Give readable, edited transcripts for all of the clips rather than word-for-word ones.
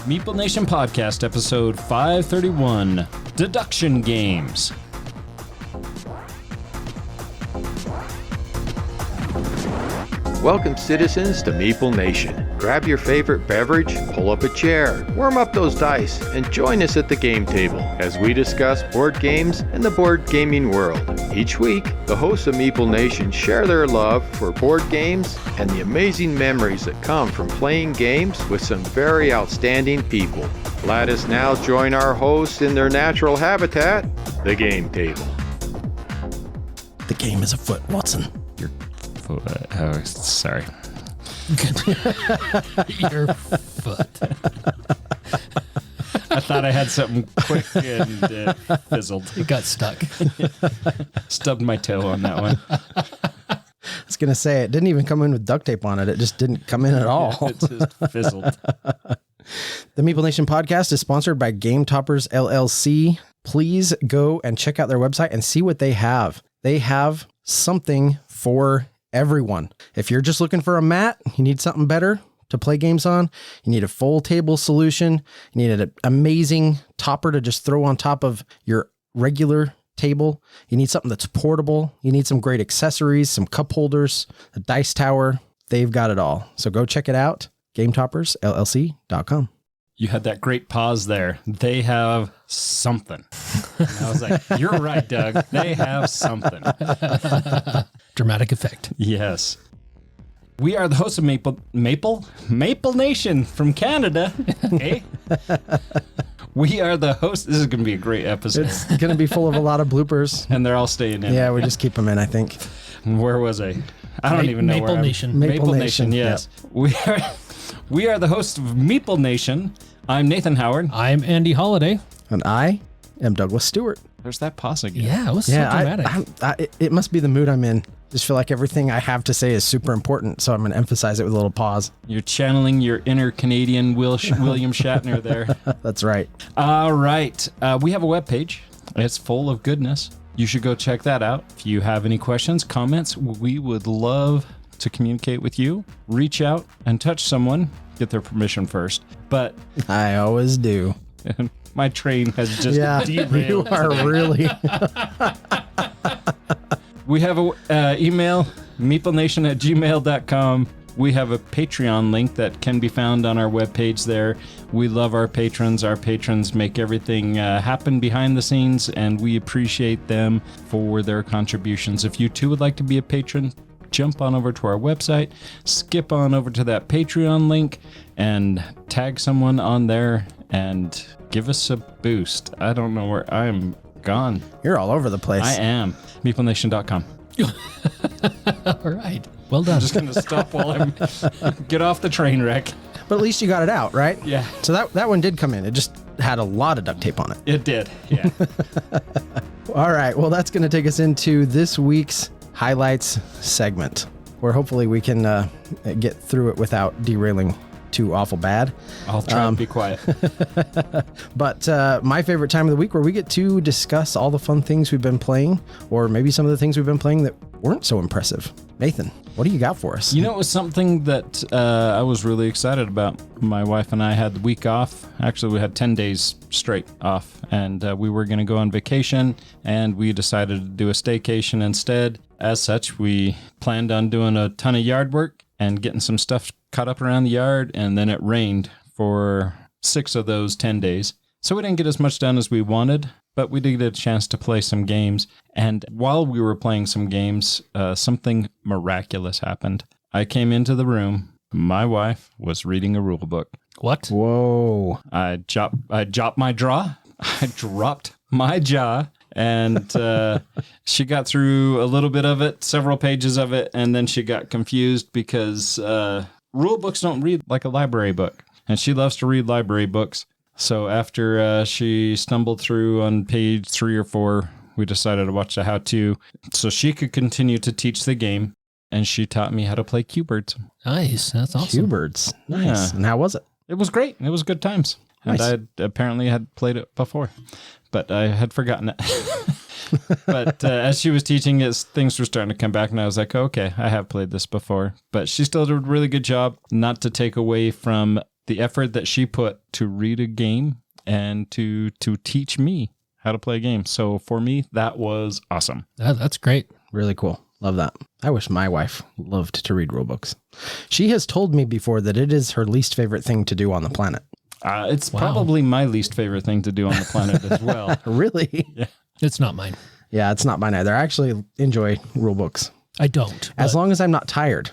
Meeple Nation Podcast, episode 531, Deduction Games. Welcome, citizens, to Meeple Nation. Grab your favorite beverage, pull up a chair, warm up those dice, and join us at the game table as we discuss board games and the board gaming world. Each week, the hosts of Meeple Nation share their love for board games and the amazing memories that come from playing games with some very outstanding people. Let us now join our hosts in their natural habitat, the game table. The game is afoot, Watson. Oh, sorry. Your foot. I thought I had something quick and fizzled. It got stuck. Stubbed my toe on that one. I was going to say, it didn't even come in with duct tape on it. It just didn't come in at all. It just fizzled. The Meeple Nation podcast is sponsored by Game Toppers LLC. Please go and check out their website and see what they have. They have something for everyone. If you're just looking for a mat, you need something better to play games on, you need a full table solution, you need an amazing topper to just throw on top of your regular table, you need something that's portable, you need some great accessories, some cup holders, a dice tower, they've got it all. So go check it out, GameToppersLLC.com. You had that great pause there. They have something. And I was like, you're right, Doug. They have something. Dramatic effect. Yes. We are the hosts of Meeple Nation from Canada. Okay. We are the hosts. This is going to be a great episode. It's going to be full of a lot of bloopers. And they're all staying in. Yeah, we just keep them in, I think. Where was I? I don't even know Meeple where Nation. Meeple Nation, yes. Yep. We are the hosts of Meeple Nation. I'm Nathan Howard. I'm Andy Holiday. And I am Douglas Stewart. There's that pause again. Yeah, it was so dramatic. It must be the mood I'm in. Just feel like everything I have to say is super important, so I'm going to emphasize it with a little pause. You're channeling your inner Canadian William Shatner there. That's right. All right. We have a webpage. It's full of goodness. You should go check that out. If you have any questions, comments, we would love to communicate with you. Reach out and touch someone. Get their permission first. But I always do. My train has just derailed. You are really... We have an email, meeplenation@gmail.com. We have a Patreon link that can be found on our webpage there. We love our patrons. Our patrons make everything happen behind the scenes, and we appreciate them for their contributions. If you too would like to be a patron, jump on over to our website, skip on over to that Patreon link, and tag someone on there and give us a boost. I don't know where I'm gone. You're all over the place. I am. MeepleNation.com. All right. Well done. I'm just going to stop while I'm get off the train wreck. But at least you got it out, right? Yeah. So that one did come in. It just had a lot of duct tape on it. It did. Yeah. All right. Well, that's going to take us into this week's highlights segment, where hopefully we can get through it without derailing too awful bad. I'll try and be quiet. But my favorite time of the week, where we get to discuss all the fun things we've been playing, or maybe some of the things we've been playing that weren't so impressive. Nathan, what do you got for us? You know, it was something that I was really excited about. My wife and I had the week off. Actually, we had 10 days straight off, and we were going to go on vacation, and we decided to do a staycation instead. As such, we planned on doing a ton of yard work and getting some stuff cut up around the yard, and then it rained for 6 of those 10 days. So we didn't get as much done as we wanted, but we did get a chance to play some games. And while we were playing some games, something miraculous happened. I came into the room. My wife was reading a rule book. What? Whoa. I dropped my jaw. I dropped my jaw. And she got through a little bit of it, several pages of it, and then she got confused because rule books don't read like a library book. And she loves to read library books. So after she stumbled through on page 3 or 4, we decided to watch the how-to so she could continue to teach the game. And she taught me how to play Q-Birds. Nice. That's awesome. Q-Birds. Nice. Yeah. And how was it? It was great. It was good times. And Nice. I apparently had played it before, but I had forgotten it. But as she was teaching it, things were starting to come back, and I was like, okay, I have played this before. But she still did a really good job, not to take away from the effort that she put to read a game and to teach me how to play a game. So for me, that was awesome. That's great. Really cool. Love that. I wish my wife loved to read rule books. She has told me before that it is her least favorite thing to do on the planet. It's probably my least favorite thing to do on the planet as well. Really? Yeah. It's not mine. Yeah, it's not mine either. I actually enjoy rule books. I don't. As long as I'm not tired.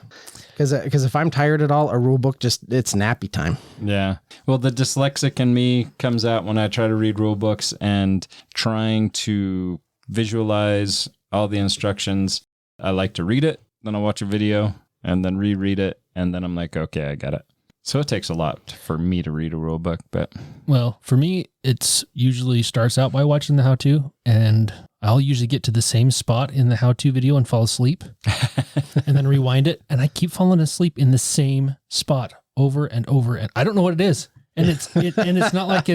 Because if I'm tired at all, a rule book it's nappy time. Yeah. Well, the dyslexic in me comes out when I try to read rule books and trying to visualize all the instructions. I like to read it, then I'll watch a video and then reread it. And then I'm like, okay, I got it. So it takes a lot for me to read a rule book, but. Well, for me, it's usually starts out by watching the how-to, and I'll usually get to the same spot in the how-to video and fall asleep and then rewind it. And I keep falling asleep in the same spot over and over. And I don't know what it is. And it's not like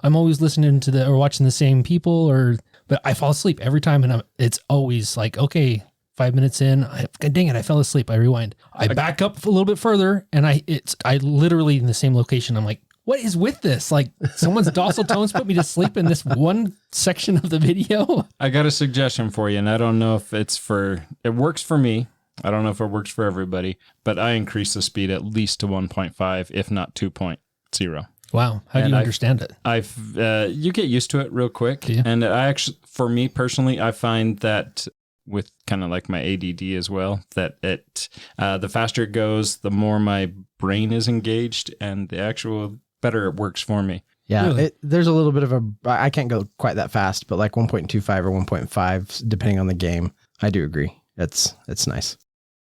I'm always listening to or watching the same people but I fall asleep every time. And it's always like, okay, 5 minutes in, dang it, I fell asleep. I rewind. I back up a little bit further, and I literally in the same location. I'm like, what is with this? Like someone's docile tones put me to sleep in this one section of the video. I got a suggestion for you, and I don't know if it works for me. I don't know if it works for everybody, but I increase the speed at least to 1.5, if not 2.0. Wow. How do you understand it? You get used to it real quick. And for me personally, I find that with kind of like my ADD as well, that the faster it goes, the more my brain is engaged and the actual better it works for me. Yeah. Really? There's a little bit of I can't go quite that fast, but like 1.25 or 1.5, depending on the game. I do agree. It's nice.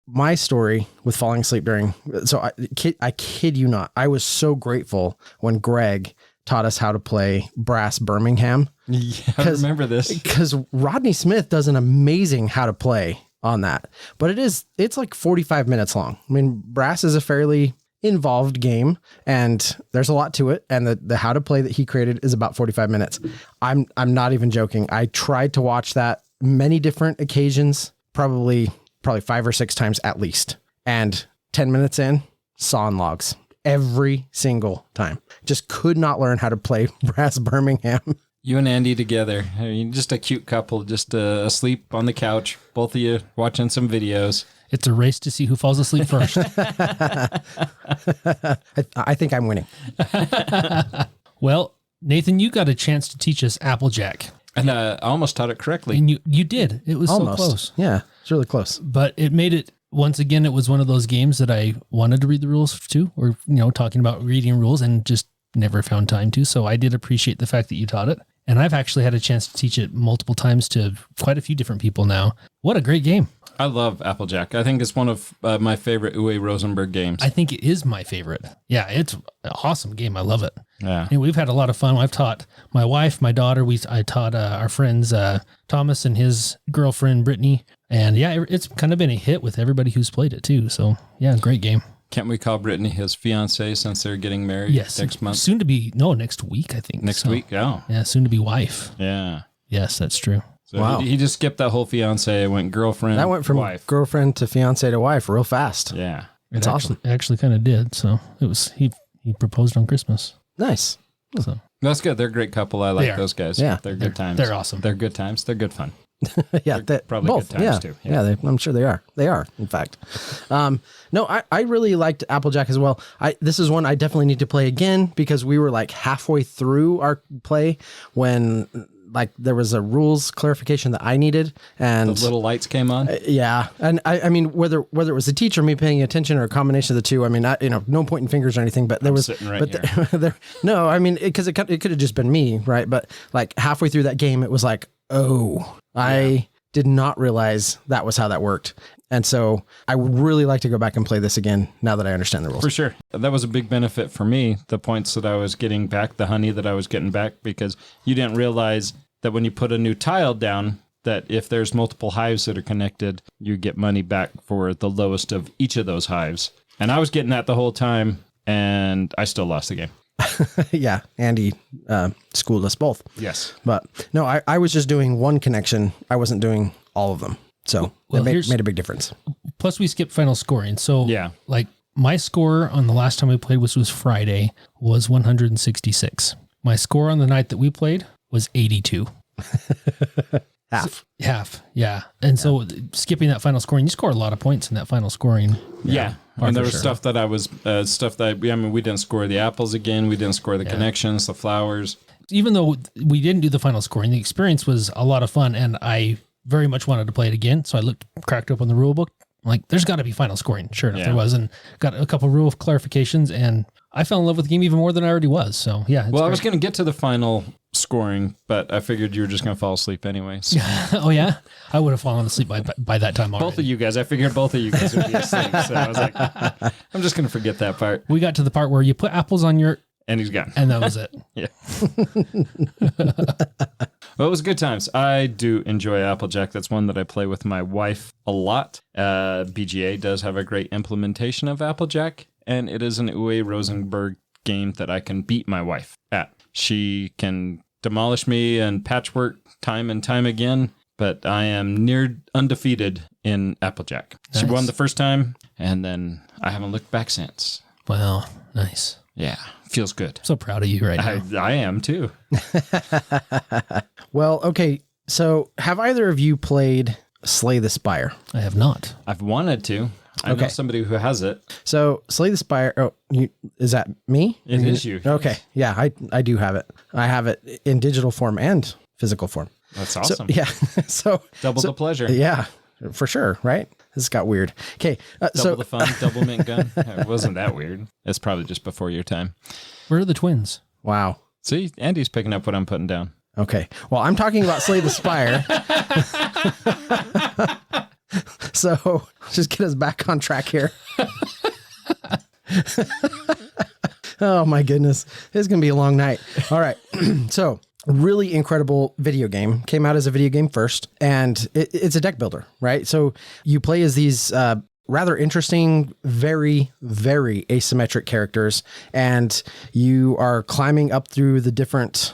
My story with falling asleep I kid you not, I was so grateful when Greg taught us how to play Brass Birmingham. Yeah, I remember this. Because Rodney Smith does an amazing how to play on that. But it's like 45 minutes long. I mean, Brass is a fairly involved game and there's a lot to it. And the how to play that he created is about 45 minutes. I'm not even joking. I tried to watch that many different occasions, probably 5 or 6 times at least. And 10 minutes in, sawing logs. Every single time. Just could not learn how to play Brass Birmingham. You and Andy together. I mean, just a cute couple, just asleep on the couch. Both of you watching some videos. It's a race to see who falls asleep first. I think I'm winning. Well, Nathan, you got a chance to teach us Applejack. And I almost taught it correctly. And you did. It was Almost. so close. Yeah, it's really close. But it made it, once again, it was one of those games that I wanted to read the rules to, or, talking about reading rules and just never found time to. So I did appreciate the fact that you taught it. And I've actually had a chance to teach it multiple times to quite a few different people now. What a great game. I love Applejack. I think it's one of my favorite Uwe Rosenberg games. I think it is my favorite. Yeah, it's an awesome game. I love it. Yeah. And we've had a lot of fun. I've taught my wife, my daughter. I taught our friends, Thomas and his girlfriend, Brittany. And yeah, it's kind of been a hit with everybody who's played it too. So yeah, great game. Can't we call Brittany his fiance since they're getting married next month? Soon to be, next week, I think. Next week? Oh. Yeah, soon to be wife. Yeah. Yes, that's true. So wow. He just skipped that whole fiance, went girlfriend, That went from wife. girlfriend to fiance to wife real fast. Yeah. It's awesome. It actually kind of did. So it was, he proposed on Christmas. Nice. So That's good. They're a great couple. I like those guys. Yeah. They're good times. They're awesome. They're good times. They're good fun. Yeah, probably both. good times too. Yeah, I'm sure they are. They are, in fact. No, I really liked Applejack as well. This is one I definitely need to play again because we were like halfway through our play when like there was a rules clarification that I needed, and The little lights came on. yeah, and I mean whether it was the teacher, me paying attention, or a combination of the two. I mean, no pointing fingers or anything, but there was sitting right but there, no, I mean because it could have just been me, right? But like halfway through that game, it was like, oh. I did not realize that was how that worked. And so I would really like to go back and play this again now that I understand the rules. For sure. That was a big benefit for me, the points that I was getting back, the honey that I was getting back, because you didn't realize that when you put a new tile down, that if there's multiple hives that are connected, you get money back for the lowest of each of those hives. And I was getting that the whole time, and I still lost the game. Yeah, Andy schooled us both. Yes. But no, I was just doing one connection. I wasn't doing all of them. So Well, it made a big difference. Plus we skipped final scoring. So Yeah. like my score on the last time we played, which was Friday, was 166. My score on the night that we played was 82. Half, yeah. And so skipping that final scoring, you score a lot of points in that final scoring. Yeah. And there was stuff that I was, we didn't score the apples again. We didn't score the connections, the flowers. Even though we didn't do the final scoring, the experience was a lot of fun, and I very much wanted to play it again. So I cracked open the rule book. I'm like, there's got to be final scoring. Sure enough, there was, and got a couple rule clarifications, and I fell in love with the game even more than I already was. So yeah. Well, I was going to get to the final scoring, but I figured you were just going to fall asleep anyways. Oh yeah, I would have fallen asleep by that time already. Both of you guys, I figured both of you guys would be asleep. So I was like, I'm just going to forget that part. We got to the part where you put apples on your... And he's gone. And that was it. Yeah. Well, it was good times. I do enjoy Applejack. That's one that I play with my wife a lot. BGA does have a great implementation of Applejack, and it is an Uwe Rosenberg game that I can beat my wife at. She can demolish me and patchwork time and time again, but I am near undefeated in Applejack. Nice. She won the first time, and then I haven't looked back since. Wow, nice. Yeah, feels good. I'm so proud of you right now. I am too. Well, okay. So have either of you played Slay the Spire? I have not. I've wanted to. I know somebody who has it. So Slay the Spire. Oh, is that me? It is you. Okay. Yeah, I do have it. I have it in digital form and physical form. That's awesome. So, yeah. So double the pleasure. Yeah, for sure. Right. This got weird. Okay. Double the fun, double mint gun. It wasn't that weird. It's probably just before your time. Where are the twins? Wow. See, Andy's picking up what I'm putting down. Okay. Well, I'm talking about Slay the Spire. So just get us back on track here. Oh my goodness. This is going to be a long night. All right. So really incredible video game. Came out as a video game first, and it's a deck builder, right? So you play as these rather interesting, very, very asymmetric characters, and you are climbing up through the different,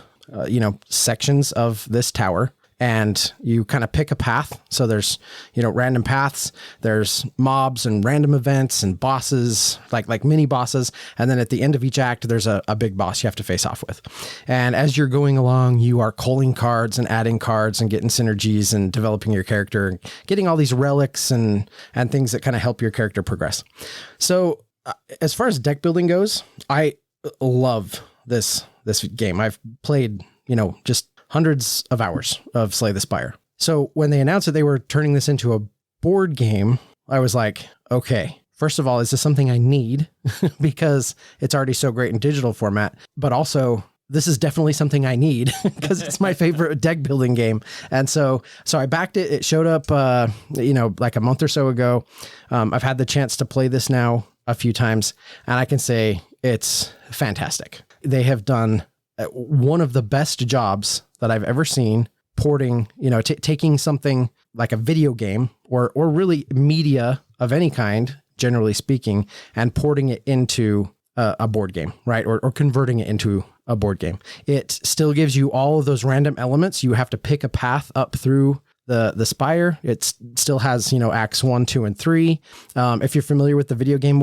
sections of this tower. And you kind of pick a path. So there's, random paths, there's mobs and random events and bosses, like mini bosses. And then at the end of each act, there's a big boss you have to face off with. And as you're going along, you are culling cards and adding cards and getting synergies and developing your character and getting all these relics and things that kind of help your character progress. So as far as deck building goes, I love this game. I've played, just hundreds of hours of Slay the Spire. So when they announced that they were turning this into a board game, I was like, okay, first of all, is this something I need? Because it's already so great in digital format, but also this is definitely something I need because it's my favorite deck building game. And so I backed it. It showed up, like a month or so ago. I've had the chance to play this now a few times, and I can say it's fantastic. They have done one of the best jobs that I've ever seen porting, taking something like a video game or really media of any kind, generally speaking, and porting it into a board game, right? Or converting it into a board game. It still gives you all of those random elements. You have to pick a path up through the spire. It still has, acts 1, 2, and 3. If you're familiar with the video game,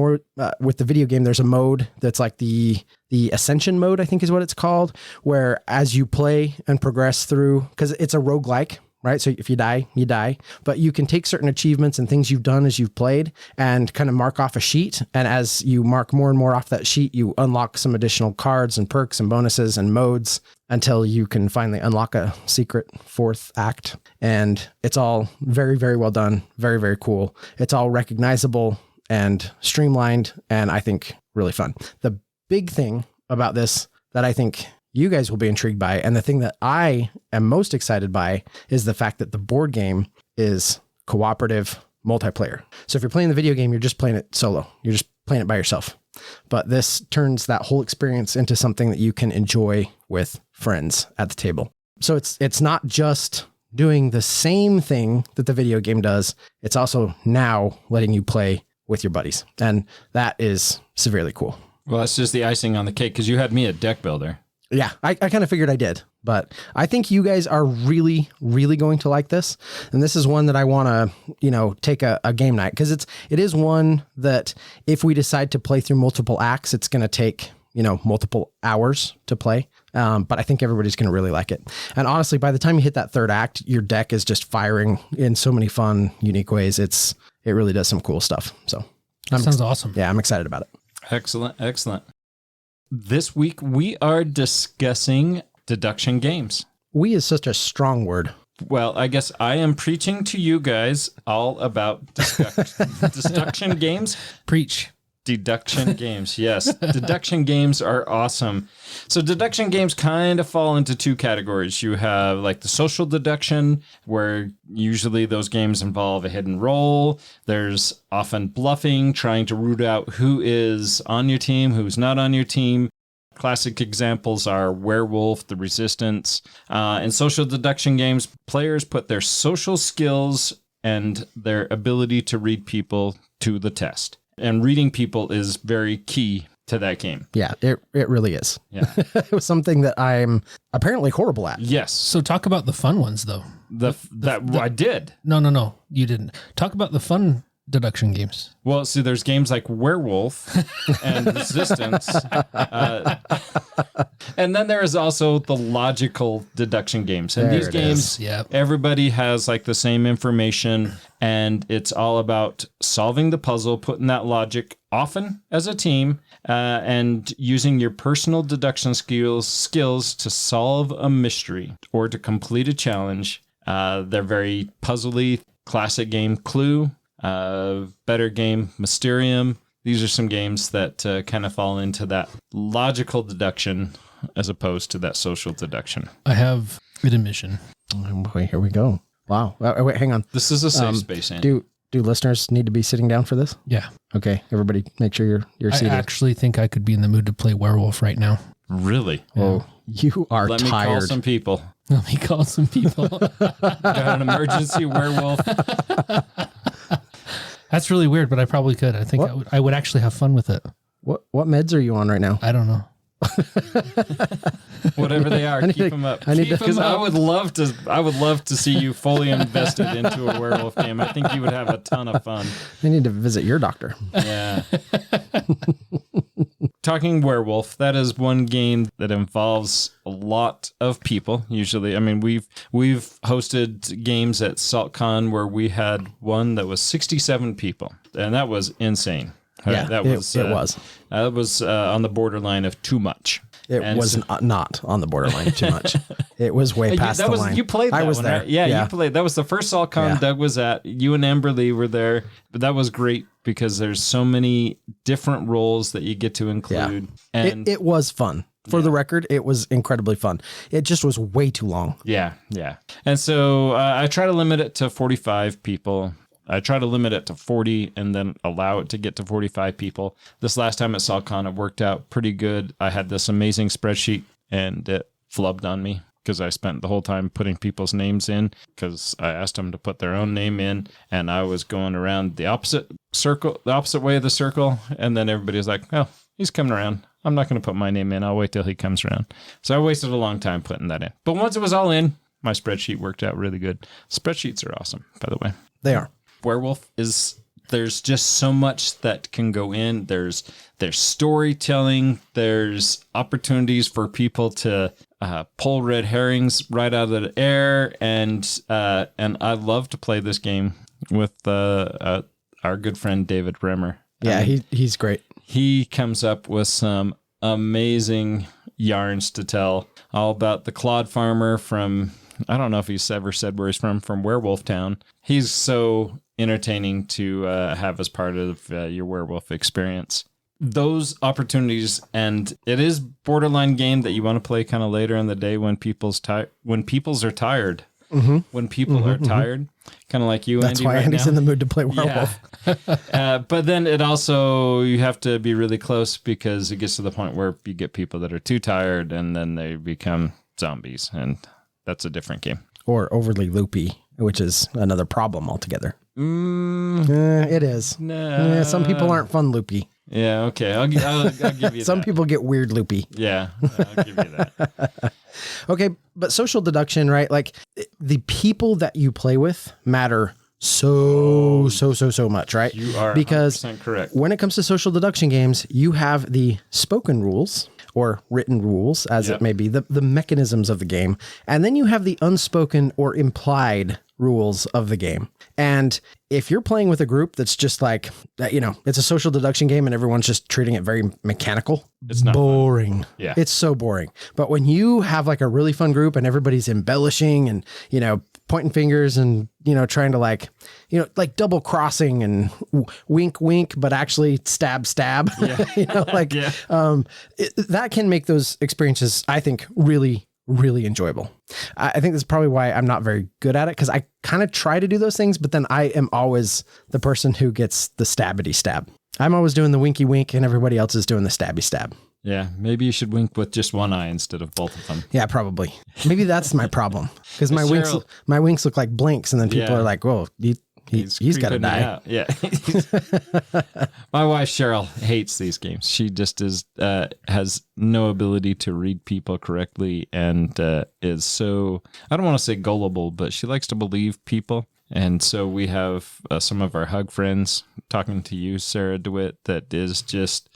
there's a mode that's like the Ascension mode, I think is what it's called, where as you play and progress through, because it's a roguelike, right? So if you die, you die, but you can take certain achievements and things you've done as you've played and kind of mark off a sheet. And as you mark more and more off that sheet, you unlock some additional cards and perks and bonuses and modes until you can finally unlock a secret 4th act. And it's all very, very well done. Very, very cool. It's all recognizable and streamlined, and I think really fun. The big thing about this that I think you guys will be intrigued by, and the thing that I am most excited by, is the fact that the board game is cooperative multiplayer. So if you're playing the video game, you're just playing it solo. You're just playing it by yourself. But this turns that whole experience into something that you can enjoy with friends at the table. So it's not just doing the same thing that the video game does. It's also now letting you play with your buddies. And that is severely cool. Well, that's just the icing on the cake, because you had me at deck builder. Yeah, I kind of figured I did. But I think you guys are really, really going to like this. And this is one that I want to, take a game night, because it is one that if we decide to play through multiple acts, it's going to take, multiple hours to play. But I think everybody's going to really like it. And honestly, by the time you hit that third act, your deck is just firing in so many fun, unique ways. It really does some cool stuff. So That sounds awesome. Yeah, I'm excited about it. Excellent. Excellent. This week, we are discussing Deduction Games. We is such a strong word. Well, I guess I am preaching to you guys all about Deduction Games. Preach. Deduction Games, yes. Deduction Games are awesome. So deduction games kind of fall into two categories. You have like the social deduction, where usually those games involve a hidden roll. There's often bluffing, trying to root out who is on your team, who's not on your team. Classic examples are Werewolf, The Resistance. In social deduction games, players put their social skills and their ability to read people to the test. And reading people is very key to that game. Yeah, it really is. Yeah. It was something that I'm apparently horrible at. Yes. So talk about the fun ones, though. I did. No, you didn't. Talk about the fun deduction games. Well, see, there's games like Werewolf and Resistance. And then there is also the logical deduction games. And There these it games, Yep. everybody has like the same information, and it's all about solving the puzzle, putting that logic often as a team, and using your personal deduction skills to solve a mystery or to complete a challenge. They're very puzzly. Classic game Clue. Better game Mysterium. These are some games that kind of fall into that logical deduction as opposed to that social deduction. I have an admission. Oh boy, here we go. Wow. Wait, hang on. This is a safe space, Andy. Do listeners need to be sitting down for this? Yeah. Okay, everybody make sure you're I seated. actually think I could be in the mood to play Werewolf right now. Really? Oh, you are Let me call tired. some people. Let me call some people. Got an emergency werewolf. That's really weird, but I probably could. I think I would actually have fun with it. What meds are you on right now? I don't know. Whatever they are, keep to- them up. I need to- Because I would love to see you fully invested into a werewolf game. I think you would have a ton of fun. I need to visit your doctor. Yeah. Talking Werewolf, that is one game that involves a lot of people. Usually, I mean, we've hosted games at SaltCon where we had one that was 67 people, and that was insane. Yeah, that it was. That was on the borderline of too much. It And was so- not on the borderline too much. It was way past that the was line. you played that I was one, there. right? Yeah, you played. That was the first SaltCon Yeah. Doug was at. You and Amber Lee were there, but that was great because there's so many different roles that you get to include. And It was fun. For the record, it was incredibly fun. It just was way too long. yeah. And so I try to limit it to 45 people. I try to limit it to 40 and then allow it to get to 45 people. This last time at SaltCon, it worked out pretty good. I had this amazing spreadsheet and it flubbed on me because I spent the whole time putting people's names in because I asked them to put their own name in, and I was going around the opposite way of the circle. And then everybody was like, oh, he's coming around. I'm not going to put my name in. I'll wait till he comes around. So I wasted a long time putting that in. But once it was all in, my spreadsheet worked out really good. Spreadsheets are awesome, by the way. They are. Werewolf there's just so much that can go in. There's storytelling. There's opportunities for people to pull red herrings right out of the air. And I love to play this game with our good friend David Bremer. Yeah, he's great. He comes up with some amazing yarns to tell all about the clod farmer from, I don't know if he's ever said where he's from Werewolf Town. He's so entertaining to have as part of your werewolf experience. Those opportunities, and it is borderline game that you want to play kind of later in the day when people's are tired. Mm-hmm. When people are tired, kind of like you, That's Andy, why right Andy's now. in the mood to play werewolf. Yeah. But then it also, you have to be really close because it gets to the point where you get people that are too tired and then they become zombies, and that's a different game. Or overly loopy, which is another problem altogether. Mm, It is. no. Yeah, some people aren't fun loopy. Yeah, okay. I'll give you Some that. people get weird loopy. Yeah, I'll give you that. Okay, but social deduction, right? Like the people that you play with matter so much, right? You are because 100% correct. when it comes to social deduction games, you have the spoken rules or written rules, as it may be, the mechanisms of the game. And then you have the unspoken or implied rules of the game. And if you're playing with a group that's just like, it's a social deduction game and everyone's just treating it very mechanical, It's not boring. fun. Yeah. It's so boring. But when you have like a really fun group and everybody's embellishing and, pointing fingers and, trying to like double crossing and wink, wink, but actually stab. Yeah. That can make those experiences, I think, really, really enjoyable. I think that's probably why I'm not very good at it, because I kind of try to do those things, but then I am always the person who gets the stabbity stab. I'm always doing the winky wink and everybody else is doing the stabby stab. Yeah, maybe you should wink with just one eye instead of both of them. Yeah, probably. Maybe that's my problem, because my Cheryl- winks look like blinks, and then people Yeah. are like, "Whoa, he's got to creeping me die." out. Yeah. My wife Cheryl hates these games. She just has no ability to read people correctly and is so, I don't want to say gullible, but she likes to believe people. And so we have some of our hug friends, talking to you, Sarah DeWitt, that is just,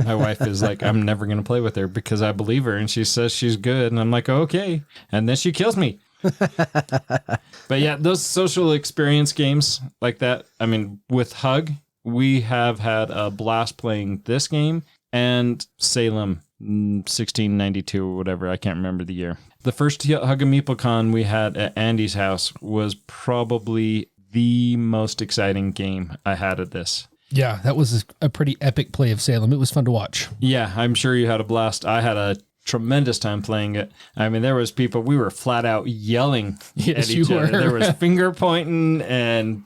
my wife is like, I'm never going to play with her because I believe her and she says she's good. And I'm like, okay. And then she kills me. But yeah, those social experience games like that, I mean, with Hug, we have had a blast playing this game and Salem 1692 or whatever. I can't remember the year. The first Hug and MeepleCon we had at Andy's house was probably the most exciting game I had at this. Yeah, that was a pretty epic play of Salem. It was fun to watch. Yeah, I'm sure you had a blast. I had a tremendous time playing it. I mean, there was people, we were flat out yelling at each other. There was finger pointing, and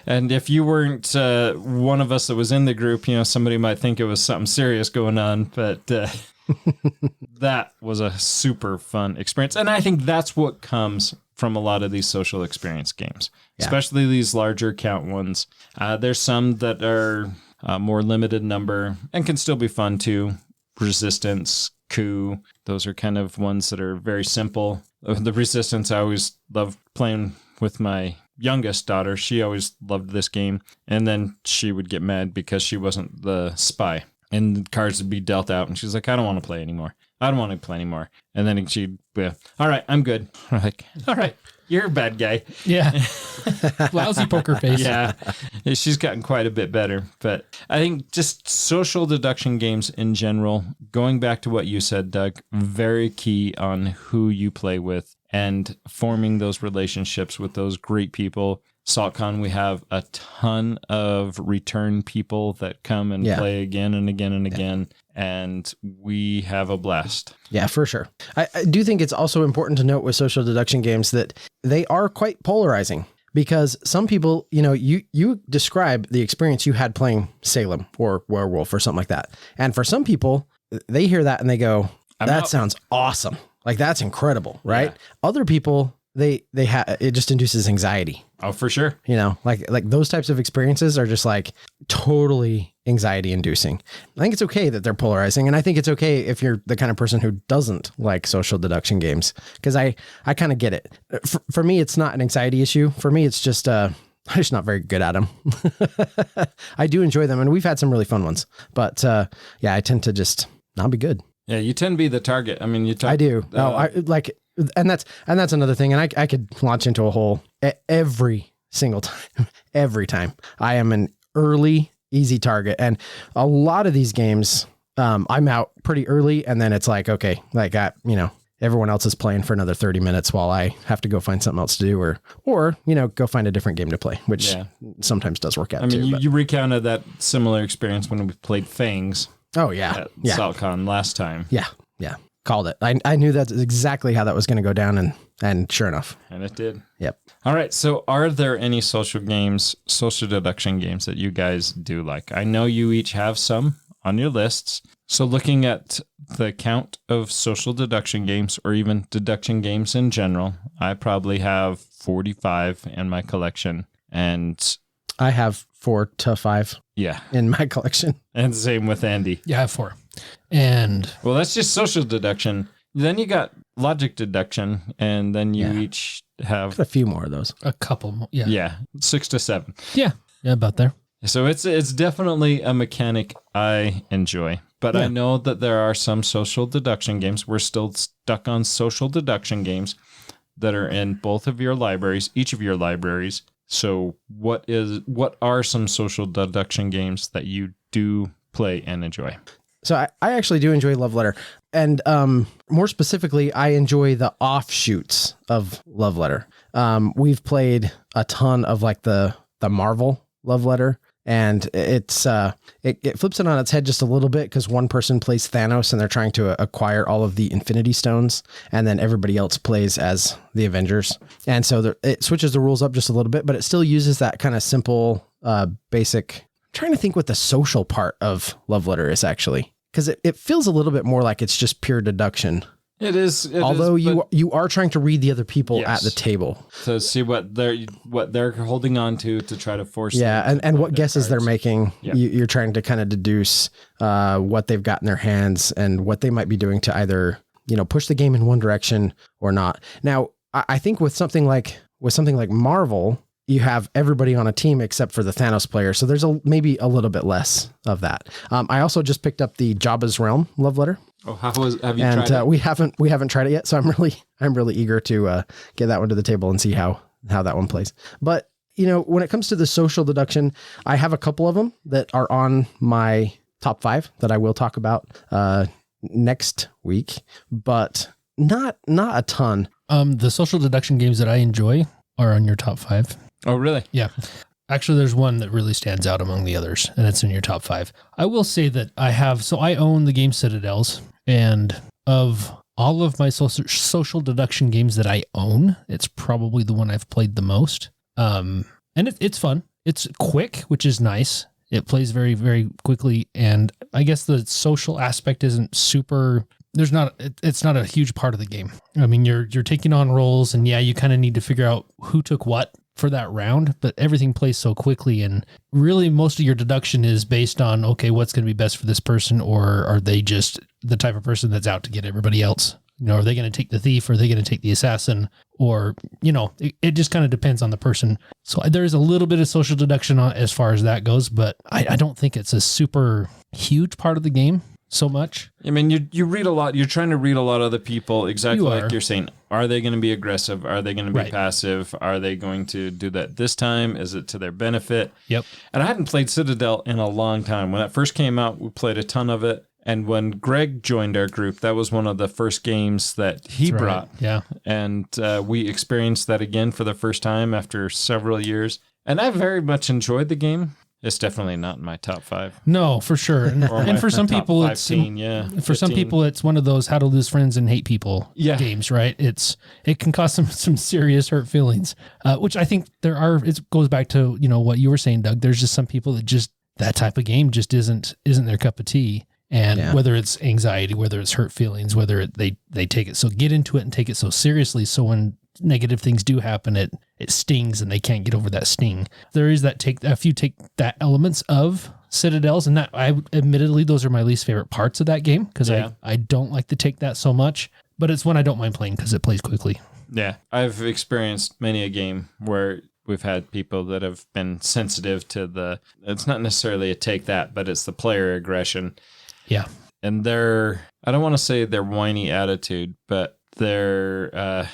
if you weren't one of us that was in the group, somebody might think it was something serious going on, but that was a super fun experience. And I think that's what comes from a lot of these social experience games, especially these larger count ones. There's some that are more limited number and can still be fun too. Resistance, Coup, those are kind of ones that are very simple. The Resistance, I always loved playing with my youngest daughter. She always loved this game. And then she would get mad because she wasn't the spy. And the cards would be dealt out. And she's like, I don't want to play anymore. I don't want to play anymore. And then she'd be, all right, I'm good. I'm like, all right, you're a bad guy. Yeah. Lousy poker face. Yeah. She's gotten quite a bit better. But I think just social deduction games in general, going back to what you said, Doug, very key on who you play with and forming those relationships with those great people. SaltCon, we have a ton of return people that come and play again and again and again, and we have a blast. Yeah, for sure. I do think it's also important to note with social deduction games that they are quite polarizing, because some people, you describe the experience you had playing Salem or Werewolf or something like that. And for some people, they hear that and they go, that sounds awesome. Like, that's incredible, right? Yeah. Other people, it just induces anxiety. Oh, for sure. Like those types of experiences are just like totally anxiety inducing. I think it's okay that they're polarizing. And I think it's okay if you're the kind of person who doesn't like social deduction games, because I kind of get it. For me, it's not an anxiety issue. For me, it's just, I'm just not very good at them. I do enjoy them. And we've had some really fun ones, but I tend to just not be good. Yeah. You tend to be the target. I mean, I do. And that's another thing. And I could launch into a whole every single time, every time I am an early, easy target. And a lot of these games, I'm out pretty early, and then it's like, okay, like everyone else is playing for another 30 minutes while I have to go find something else to do or go find a different game to play, which sometimes does work out. I mean, you recounted that similar experience when we played Fangs. Oh yeah. At SaltCon last time. Yeah. Yeah. Called it. I knew that's exactly how that was going to go down, and sure enough. And it did. Yep. All right. So are there any social deduction games that you guys do like? I know you each have some on your lists. So looking at the count of social deduction games, or even deduction games in general, I probably have 45 in my collection. And I have 4 to 5 in my collection. And same with Andy. Yeah, I have 4. And well, that's just social deduction. Then you got logic deduction, and then you each have A few more of those. A couple more. Yeah. 6 to 7. Yeah. Yeah, about there. So it's definitely a mechanic I enjoy. But I know that there are some social deduction games. We're still stuck on social deduction games that are in both of your libraries, each of your libraries. So what are some social deduction games that you do play and enjoy? So I actually do enjoy Love Letter. And more specifically, I enjoy the offshoots of Love Letter. We've played a ton of like the Marvel Love Letter. And it's it flips it on its head just a little bit because one person plays Thanos and they're trying to acquire all of the Infinity Stones, and then everybody else plays as the Avengers. And so it switches the rules up just a little bit, but it still uses that kind of simple, basic. I'm trying to think what the social part of Love Letter is actually, because it feels a little bit more like it's just pure deduction. It is. Although you are trying to read the other people at the table to see what they're holding on to try to force. Yeah, and what guesses they're making. Yeah. You're trying to kind of deduce what they've got in their hands and what they might be doing to either push the game in one direction or not. Now, I think with something like Marvel, you have everybody on a team except for the Thanos player, so there's maybe a little bit less of that. I also just picked up the Jabba's Realm Love Letter. Oh, have you tried it? we haven't tried it yet, so I'm really eager to get that one to the table and see how that one plays. But when it comes to the social deduction, I have a couple of them that are on my top 5 that I will talk about next week, but not a ton. The social deduction games that I enjoy are on your top 5. Oh, really? Yeah. Actually, there's one that really stands out among the others, and it's in your top 5. I will say that I own the game Citadels, and of all of my social deduction games that I own, it's probably the one I've played the most. And it's fun. It's quick, which is nice. It plays very, very quickly, and I guess the social aspect isn't super. It's not a huge part of the game. I mean, you're taking on roles, and you kind of need to figure out who took what for that round, but everything plays so quickly, and really most of your deduction is based on, okay, what's going to be best for this person, or are they just the type of person that's out to get everybody else? Are they going to take the thief, or are they going to take the assassin? Or, it just kind of depends on the person. So there's a little bit of social deduction as far as that goes, but I don't think it's a super huge part of the game so much. I mean, you read a lot. You're trying to read a lot of the people, exactly like you're saying. Are they going to be aggressive? Are they going to be passive? Are they going to do that this time? Is it to their benefit? Yep. And I hadn't played Citadel in a long time. When that first came out, we played a ton of it. And when Greg joined our group, that was one of the first games that he brought. Yeah. And we experienced that again for the first time after several years. And I very much enjoyed the game. It's definitely not in my top 5. No, for sure. And for some people, it's 15, for some people, it's one of those how to lose friends and hate people games, right? It can cause some serious hurt feelings, which I think it goes back to, what you were saying, Doug. There's just some people that just, that type of game just isn't their cup of tea. And whether it's anxiety, whether it's hurt feelings, whether they take it so get into it and take it so seriously, so when negative things do happen, it stings and they can't get over that sting. There is if you take that elements of Citadels, and that admittedly those are my least favorite parts of that game because I don't like to take that so much, but it's one I don't mind playing because it plays quickly. Yeah, I've experienced many a game where we've had people that have been sensitive to it's not necessarily a take that, but it's the player aggression. Yeah. And I don't want to say their whiny attitude, but their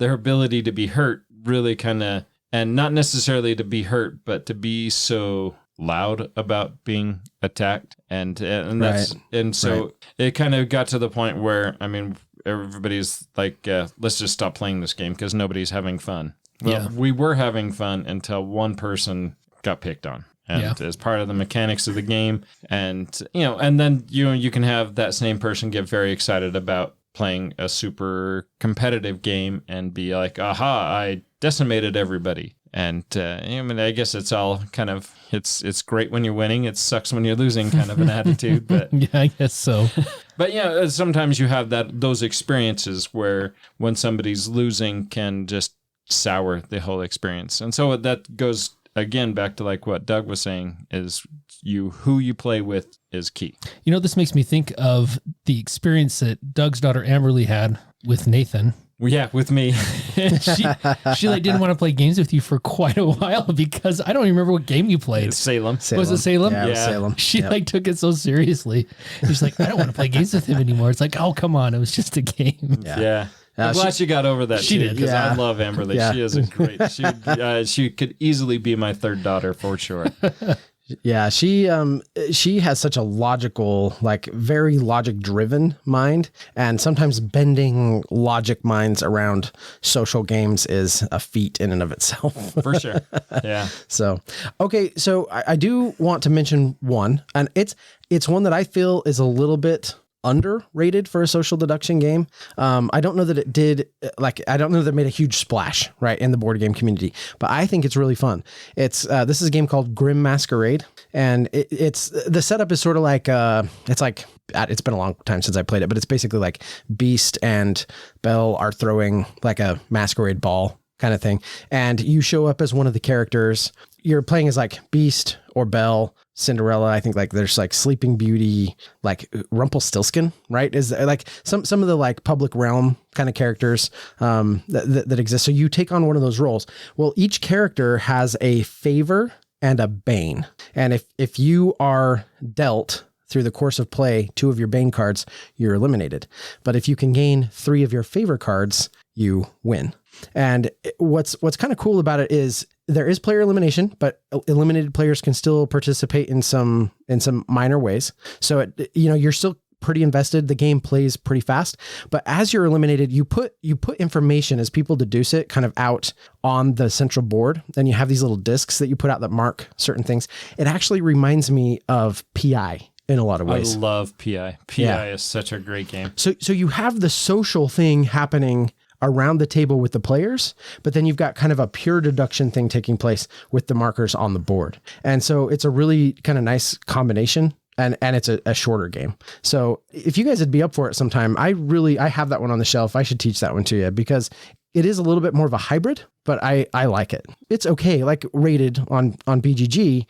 ability to be hurt really kind of, and not necessarily to be hurt, but to be so loud about being attacked. And that's, and so it kind of got to the point where, I mean, everybody's like, let's just stop playing this game because nobody's having fun. Well, we were having fun until one person got picked on. And as part of the mechanics of the game. And, and then you can have that same person get very excited about playing a super competitive game and be like, aha, I decimated everybody. And, I guess it's all kind of, it's great when you're winning. It sucks when you're losing kind of an attitude. But yeah, I guess so. But, sometimes you have those experiences where when somebody's losing can just sour the whole experience. And so that goes again, back to like what Doug was saying, is who you play with is key. You know, this makes me think of the experience that Doug's daughter Amberly had with Nathan. Well, yeah, with me. she like didn't want to play games with you for quite a while because I don't even remember what game you played. Salem. Was it Salem? Yeah, it was Salem. She like took it so seriously. She's like, I don't want to play games with him anymore. It's like, oh, come on. It was just a game. Yeah. I'm glad she got over that she too, did. because Yeah. I love Amberly. Yeah. She is a great. She could easily be my third daughter for sure. Yeah, she has such a logical, like very logic driven mind, and sometimes bending logic minds around social games is a feat in and of itself. For sure. Yeah. So, okay, so I do want to mention one, and it's one that I feel is a little bit underrated for a social deduction game. I don't know that it did, I don't know that it made a huge splash, right, in the board game community, but I think it's really fun. This is a game called Grim Masquerade, and it's the setup is sort of like, it's been a long time since I played it, but it's basically like Beast and Belle are throwing like a masquerade ball kind of thing. And you show up as one of the characters. You're playing as like Beast or Belle, Cinderella. I think like there's like Sleeping Beauty, like Rumpelstiltskin, right? Is like some of the like public realm kind of characters that exist. So you take on one of those roles. Well, each character has a favor and a bane. And if you are dealt through the course of play 2 of your bane cards, you're eliminated. But if you can gain 3 of your favor cards, you win. And what's kind of cool about it is there is player elimination, but eliminated players can still participate in some minor ways. So you're still pretty invested. The game plays pretty fast, but as you're eliminated, you put information as people deduce it kind of out on the central board. Then you have these little discs that you put out that mark certain things. It actually reminds me of PI in a lot of ways. I love PI. PI is such a great game. So you have the social thing happening around the table with the players, but then you've got kind of a pure deduction thing taking place with the markers on the board. And so it's a really kind of nice combination, and it's a shorter game. So if you guys would be up for it sometime, I have that one on the shelf. I should teach that one to you because it is a little bit more of a hybrid, but I like it. It's okay, like rated on BGG,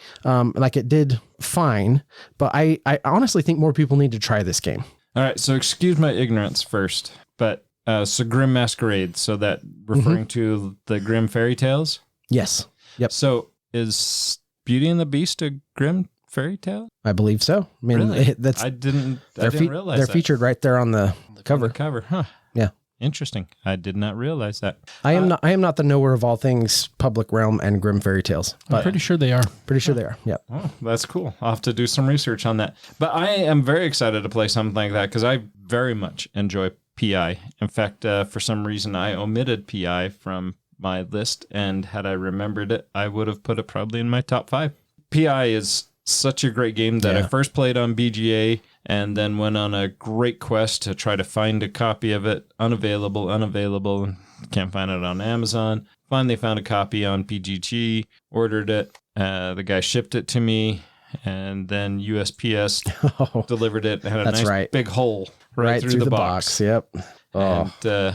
like it did fine, but I honestly think more people need to try this game. All right, so excuse my ignorance first, but so Grim Masquerade, so that referring to the Grimm fairy tales? Yes. Yep. So is Beauty and the Beast a Grimm fairy tale? I believe so. I mean, Really? that's I didn't realize they're that. featured right there on the cover. On the cover, huh? Yeah. Interesting. I did not realize that. I am not the knower of all things public realm and Grimm fairy tales, I'm but pretty sure they are. pretty sure they are. Yeah. Oh, that's cool. I'll have to do some research on that. But I am very excited to play something like that because I very much enjoy PI. In fact, for some reason, I omitted PI from my list, and had I remembered it, I would have put it probably in my top 5. PI is such a great game that I first played on BGA and then went on a great quest to try to find a copy of it. Unavailable, can't find it on Amazon. Finally found a copy on BGG, ordered it. The guy shipped it to me, and then USPS delivered it. It had a nice big hole right through the box. Yep. And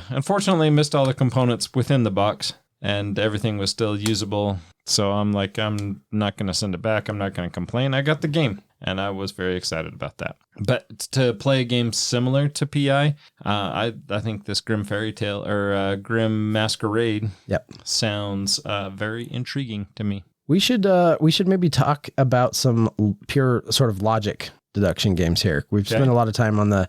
unfortunately missed all the components within the box, and everything was still usable. So I'm like, I'm not going to send it back. I'm not going to complain. I got the game, and I was very excited about that. But to play a game similar to PI, I think this Grim Fairy Tale or Grim Masquerade sounds very intriguing to me. We should maybe talk about some pure sort of logic deduction games here. We've spent a lot of time on the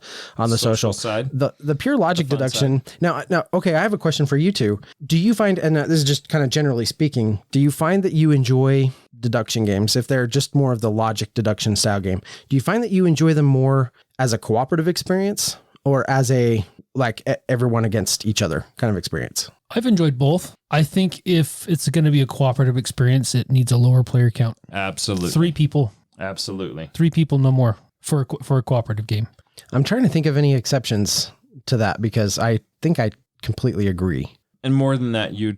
social side. The pure logic deduction. Now, okay, I have a question for you two. Do you find, and this is just kind of generally speaking, do you find that you enjoy deduction games if they're just more of the logic deduction style game? Do you find that you enjoy them more as a cooperative experience or as a like everyone against each other kind of experience? I've enjoyed both. I think if it's going to be a cooperative experience, it needs a lower player count. Absolutely. 3 people. Absolutely. 3 people, no more for a cooperative game. I'm trying to think of any exceptions to that because I think I completely agree. And more than that, you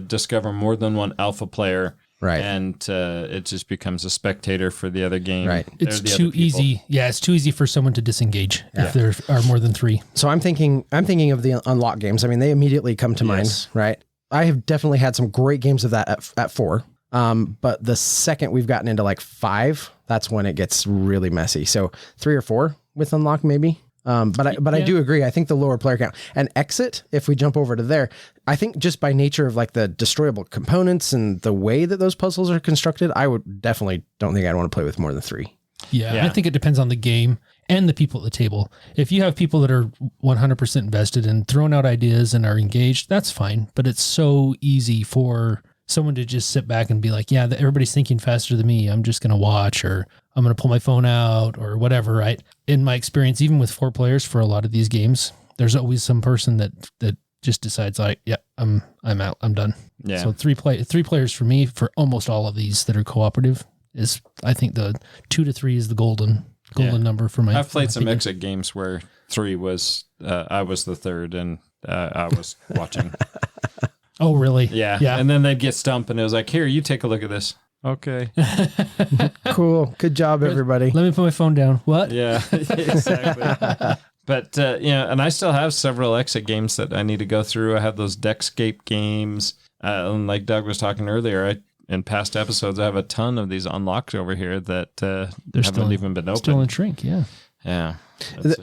discover more than one alpha player. Right. And it just becomes a spectator for the other game. Right. It's too easy. Yeah, it's too easy for someone to disengage if there are more than 3. So I'm thinking of the unlock games. I mean, they immediately come to mind, right? I have definitely had some great games of that at 4. But the second we've gotten into like 5, that's when it gets really messy. So 3 or 4 with unlock maybe. I do agree. I think the lower player count and exit, if we jump over to there, I think just by nature of like the destroyable components and the way that those puzzles are constructed, I would definitely don't think I'd want to play with more than 3. Yeah, I think it depends on the game and the people at the table. If you have people that are 100% invested and throwing out ideas and are engaged, that's fine. But it's so easy for someone to just sit back and be like, yeah, everybody's thinking faster than me. I'm just going to watch, or I'm going to pull my phone out or whatever, right? In my experience, even with 4 players for a lot of these games, there's always some person that just decides like, yeah, I'm out. I'm done. Yeah. So 3 players for me for almost all of these that are cooperative is, I think the 2 to 3 is the golden number for my. I've played some opinion. exit games where 3 was, I was the third and I was watching. Oh, really? Yeah. Yeah. And then they'd get stumped and it was like, here, you take a look at this. Okay. Cool. Good job, everybody. Let me put my phone down. What? Yeah, exactly. But, and I still have several exit games that I need to go through. I have those Deckscape games. And like Doug was talking earlier, in past episodes, I have a ton of these unlocked over here that haven't even been opened. Still in shrink, yeah. Yeah.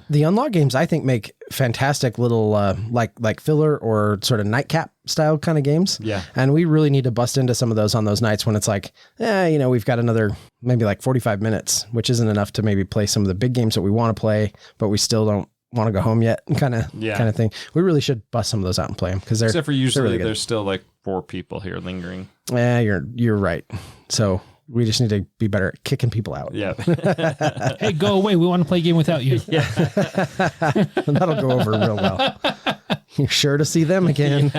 The unlock games, I think, make fantastic little like filler or sort of nightcap style kind of games. Yeah. And we really need to bust into some of those on those nights when it's like, we've got another maybe like 45 minutes, which isn't enough to maybe play some of the big games that we want to play, but we still don't want to go home yet kind of thing. We really should bust some of those out and play them because Except for usually really there's still like 4 people here lingering. Yeah, you're right. So we just need to be better at kicking people out. Yeah. Hey, go away. We want to play a game without you. Yeah. That'll go over real well. You're sure to see them again.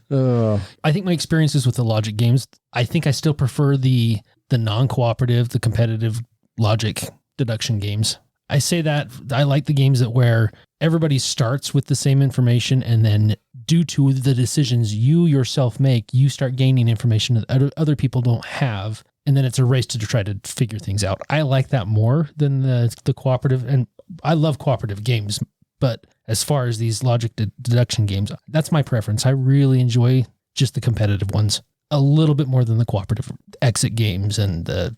Oh. I think my experiences with the logic games, I think I still prefer the non-cooperative, the competitive logic deduction games. I say that I like the games that where everybody starts with the same information and then due to the decisions you yourself make, you start gaining information that other people don't have. And then it's a race to try to figure things out. I like that more than the cooperative. And I love cooperative games, but as far as these logic deduction games, that's my preference. I really enjoy just the competitive ones a little bit more than the cooperative exit games and the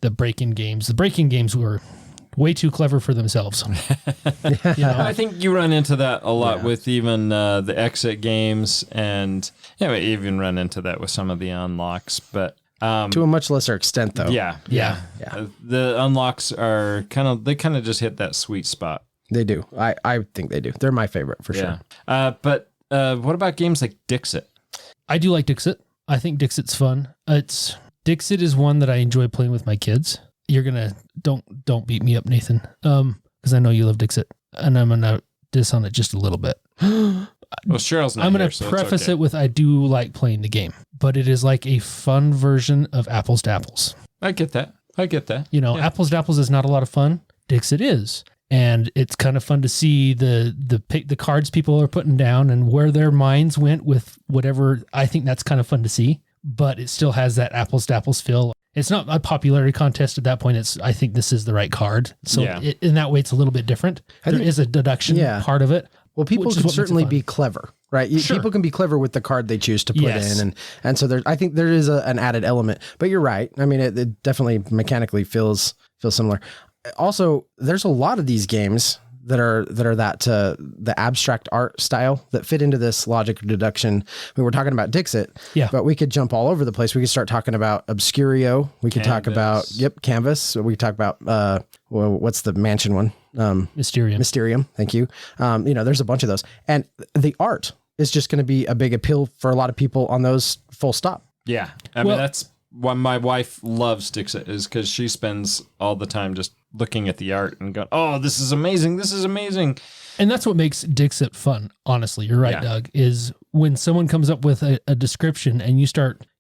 break-in games. The break-in games were way too clever for themselves. I think you run into that a lot with even the exit games, and we even run into that with some of the unlocks, but to a much lesser extent though. Yeah. The unlocks are kind of just hit that sweet spot. They do. I think they do. They're my favorite for sure. But what about games like Dixit? I do like Dixit. I think Dixit's fun. Dixit is one that I enjoy playing with my kids. You're gonna don't beat me up, Nathan, because I know you love Dixit, and I'm gonna diss on it just a little bit. Well, Cheryl's not I'm gonna here, so preface it with I do like playing the game, but it is like a fun version of Apples to Apples. I get that. Apples to Apples is not a lot of fun. Dixit is. And it's kind of fun to see the cards people are putting down and where their minds went with whatever. I think that's kind of fun to see, but it still has that apples to apples feel. It's not a popularity contest at that point. I think this is the right card. So in that way, it's a little bit different. There is a deduction part of it. Well, people can certainly be clever, right? Sure. People can be clever with the card they choose to put in. And so I think there is an added element, but you're right. I mean, it definitely mechanically feels similar. Also, there's a lot of these games that are the abstract art style that fit into this logic deduction. I mean, we're talking about Dixit, but we could jump all over the place. We could start talking about Obscurio. We could talk about Canvas. We could talk about what's the mansion one? Mysterium. Thank you. There's a bunch of those, and the art is just going to be a big appeal for a lot of people on those. Full stop. Yeah, I mean that's why my wife loves Dixit, is because she spends all the time just looking at the art and going, "Oh, this is amazing! This is amazing!" And that's what makes Dixit fun. Honestly, you're right, Doug. Is when someone comes up with a description and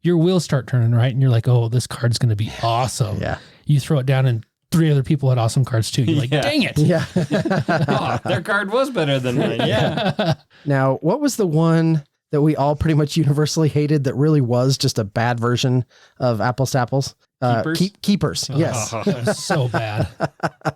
your wheels start turning, right, and you're like, "Oh, this card's going to be awesome." Yeah. You throw it down, and 3 other people had awesome cards too. You're like, "Dang it!" Yeah. Oh, their card was better than mine. Yeah. Now, what was the one that we all pretty much universally hated that really was just a bad version of Apples to Apples? Keepers. Yes. So bad.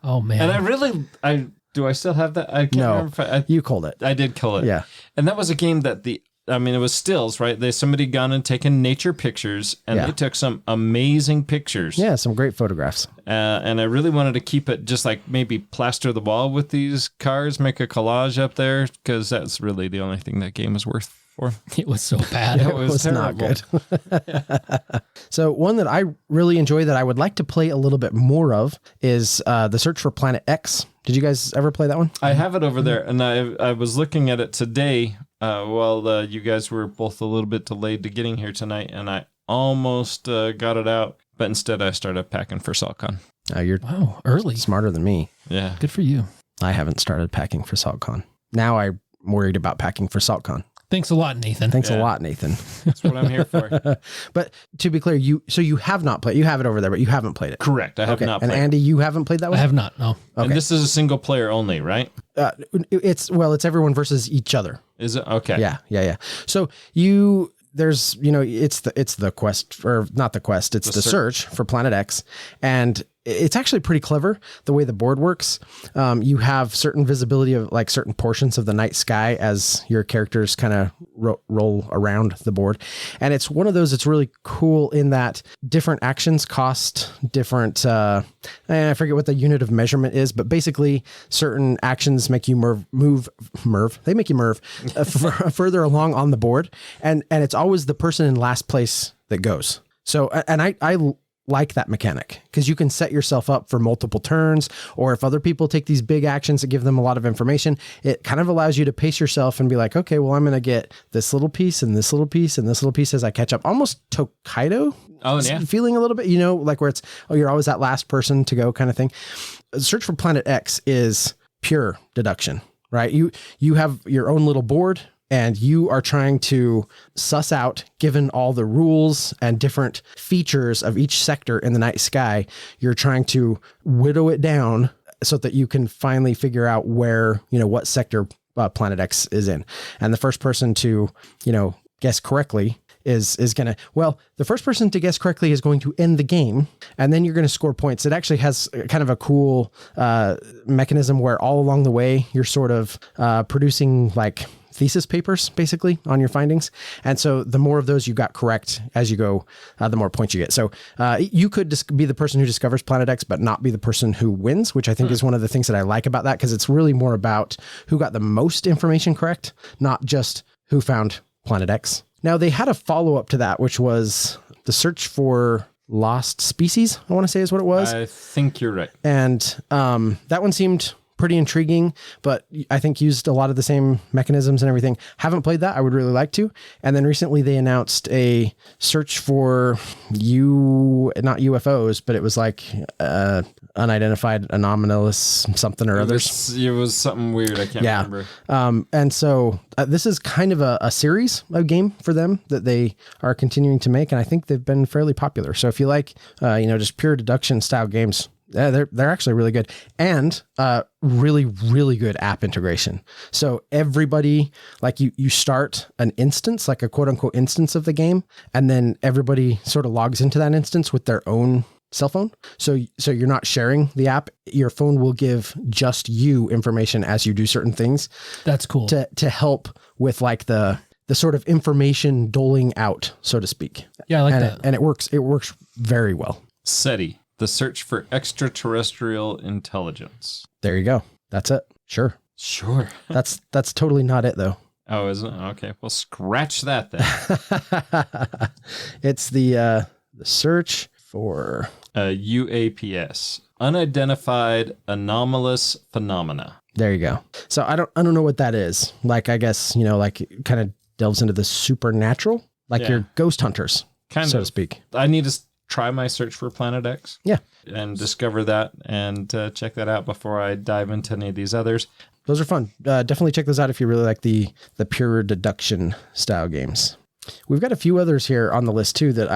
Oh man. And do I still have that? I can't remember if you called it. I did kill it. Yeah. And that was a game that I mean, it was stills, right? Somebody gone and taken nature pictures, and Yeah. they took some amazing pictures. Yeah, some great photographs. And I really wanted to keep it just like maybe plaster the wall with these cars, make a collage up there, because that's really the only thing that game is worth for. It was so bad. It was not terrible. good. So one that I really enjoy that I would like to play a little bit more of is the Search for Planet X. Did you guys ever play that one? I have it over there, and I was looking at it today while you guys were both a little bit delayed to getting here tonight, and I almost got it out, but instead I started packing for SaltCon. You're Wow, early. smarter than me. Yeah. Good for you. I haven't started packing for SaltCon. Now I'm worried about packing for SaltCon. Thanks a lot, Nathan. Thanks a Yeah. lot, Nathan. That's what I'm here for. But to be clear, you have not played. You have it over there, but you haven't played it. Correct. I have not And played. Andy, you haven't played that I one. have not. No. And Okay. this is a single player only, right? It's everyone versus each other. Is it? Okay. Yeah. So there's it's the quest, or not the quest, it's the search for Planet X, and it's actually pretty clever the way the board works. You have certain visibility of like certain portions of the night sky as your characters kind of roll around the board, and it's one of those that's really cool in that different actions cost different. I forget what the unit of measurement is, but basically certain actions make you move. They make you move further along on the board, and it's always the person in last place that goes. So, and I like that mechanic because you can set yourself up for multiple turns, or if other people take these big actions that give them a lot of information, it kind of allows you to pace yourself and be like, okay, well, I'm going to get this little piece and this little piece and this little piece as I catch up. Almost Tokaido feeling a little bit, like where it's, you're always that last person to go kind of thing. Search for Planet X is pure deduction, right? You have your own little board, and you are trying to suss out, given all the rules and different features of each sector in the night sky, you're trying to whittle it down so that you can finally figure out where, what sector Planet X is in. And the first person to, guess correctly is going to, the first person to guess correctly is going to end the game, and then you're going to score points. It actually has kind of a cool mechanism where all along the way, you're sort of producing like thesis papers basically on your findings. And so the more of those you got correct as you go, the more points you get. So you could just be the person who discovers Planet X, but not be the person who wins, which I think is one of the things that I like about that, because it's really more about who got the most information correct, not just who found Planet X. Now they had a follow-up to that, which was the search for lost species, I want to say is what it was. I think you're right. And that one seemed pretty intriguing, but I think used a lot of the same mechanisms and everything. Haven't played that. I would really like to. And then recently they announced a search for not UFOs, but it was like unidentified anomalous something or others. It was something weird. I can't remember. And so this is kind of a series of game for them that they are continuing to make. And I think they've been fairly popular. So if you like, just pure deduction style games, they're actually really good, and really, really good app integration. So everybody, like you start an instance, like a quote unquote instance of the game, and then everybody sort of logs into that instance with their own cell phone. So you're not sharing the app. Your phone will give just you information as you do certain things. That's cool. To help with like the sort of information doling out, so to speak. Yeah, I like that. And it works very well. SETI, the search for extraterrestrial intelligence. There you go. That's it. Sure. That's totally not it though. Oh, isn't it? Okay. Well, scratch that then. It's the search for UAPS, unidentified anomalous phenomena. There you go. So I don't know what that is. Like, I guess, like it kind of delves into the supernatural, like your ghost hunters, so to speak. I need to try my search for Planet X. Yeah. And discover that and check that out before I dive into any of these others. Those are fun. Definitely check those out if you really like the pure deduction style games. We've got a few others here on the list too that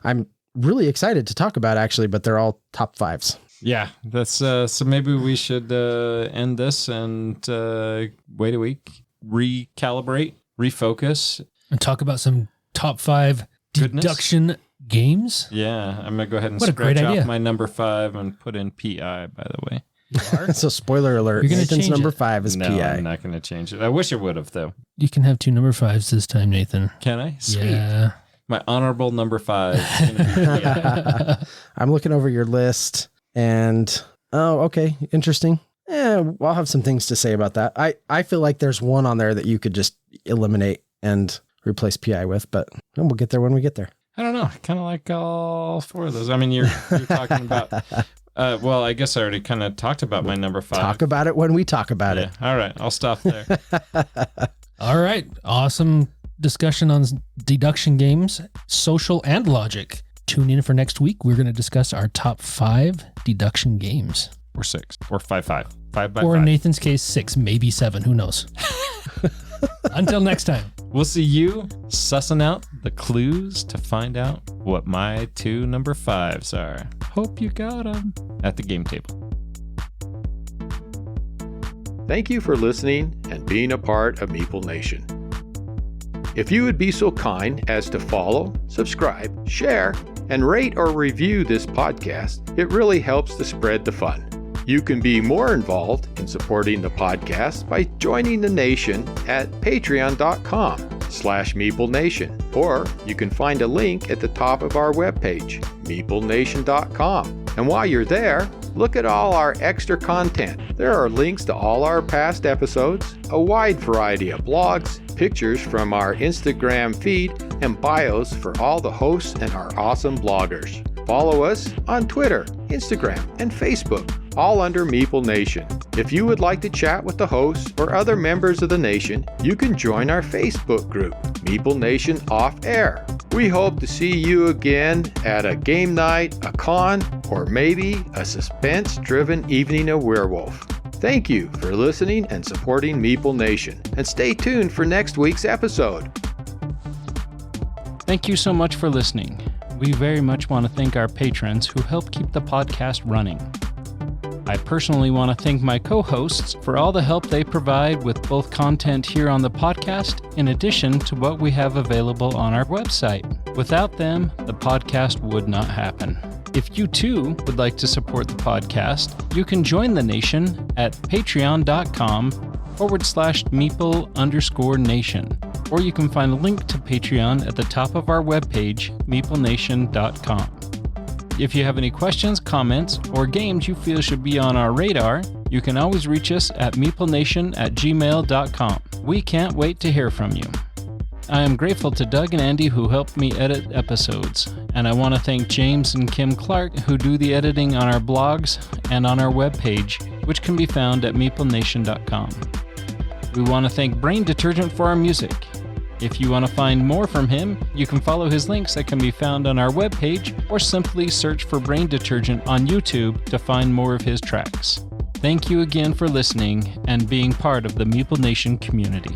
I'm really excited to talk about actually, but they're all top fives. Yeah, that's so maybe we should end this and wait a week, recalibrate, refocus, and talk about some top 5 deduction games. Yeah, I'm gonna go ahead and What a scratch great idea. off my number 5 and put in PI. By the way, So spoiler alert, You're gonna Nathan's change number it. 5 is No, PI. I'm not going to change it. I wish I would have, though. You can have 2 number 5s this time, Nathan. Can I? Sweet. Yeah. My honorable number 5 is going to be PI. I'm looking over your list and, oh, okay, interesting. I'll have some things to say about that. I feel like there's one on there that you could just eliminate and replace PI with, but we'll get there when we get there. I don't know. I kind of like all 4 of those. I mean, you're talking about... well, I guess I already kind of talked about my number 5. Talk about it when we talk about it. All right. I'll stop there. All right. Awesome discussion on deduction games, social and logic. Tune in for next week. We're going to discuss our top 5 deduction games. Or 6. Or 5. 5 by Or in 5. Nathan's case, 6, maybe 7. Who knows? Until next time. We'll see you sussing out the clues to find out what my 2 number 5s are. Hope you got them at the game table. Thank you for listening and being a part of Meeple Nation. If you would be so kind as to follow, subscribe, share, and rate or review this podcast, it really helps to spread the fun. You can be more involved in supporting the podcast by joining the nation at patreon.com/MeepleNation, or you can find a link at the top of our webpage, meeplenation.com. And while you're there, look at all our extra content. There are links to all our past episodes, a wide variety of blogs, pictures from our Instagram feed, and bios for all the hosts and our awesome bloggers. Follow us on Twitter, Instagram, and Facebook, all under Meeple Nation. If you would like to chat with the hosts or other members of the nation, you can join our Facebook group, Meeple Nation Off Air. We hope to see you again at a game night, a con, or maybe a suspense-driven evening of werewolf. Thank you for listening and supporting Meeple Nation, and stay tuned for next week's episode. Thank you so much for listening. We very much want to thank our patrons who help keep the podcast running. I personally want to thank my co-hosts for all the help they provide with both content here on the podcast, in addition to what we have available on our website. Without them, the podcast would not happen. If you too would like to support the podcast, you can join the nation at patreon.com/Meeple_nation. Or you can find a link to Patreon at the top of our webpage, meeplenation.com. If you have any questions, comments, or games you feel should be on our radar, you can always reach us at meeplenation@gmail.com. We can't wait to hear from you. I am grateful to Doug and Andy who helped me edit episodes, and I want to thank James and Kim Clark who do the editing on our blogs and on our webpage, which can be found at meeplenation.com. We want to thank Brain Detergent for our music. If you want to find more from him, you can follow his links that can be found on our webpage, or simply search for Brain Detergent on YouTube to find more of his tracks. Thank you again for listening and being part of the Meeple Nation community.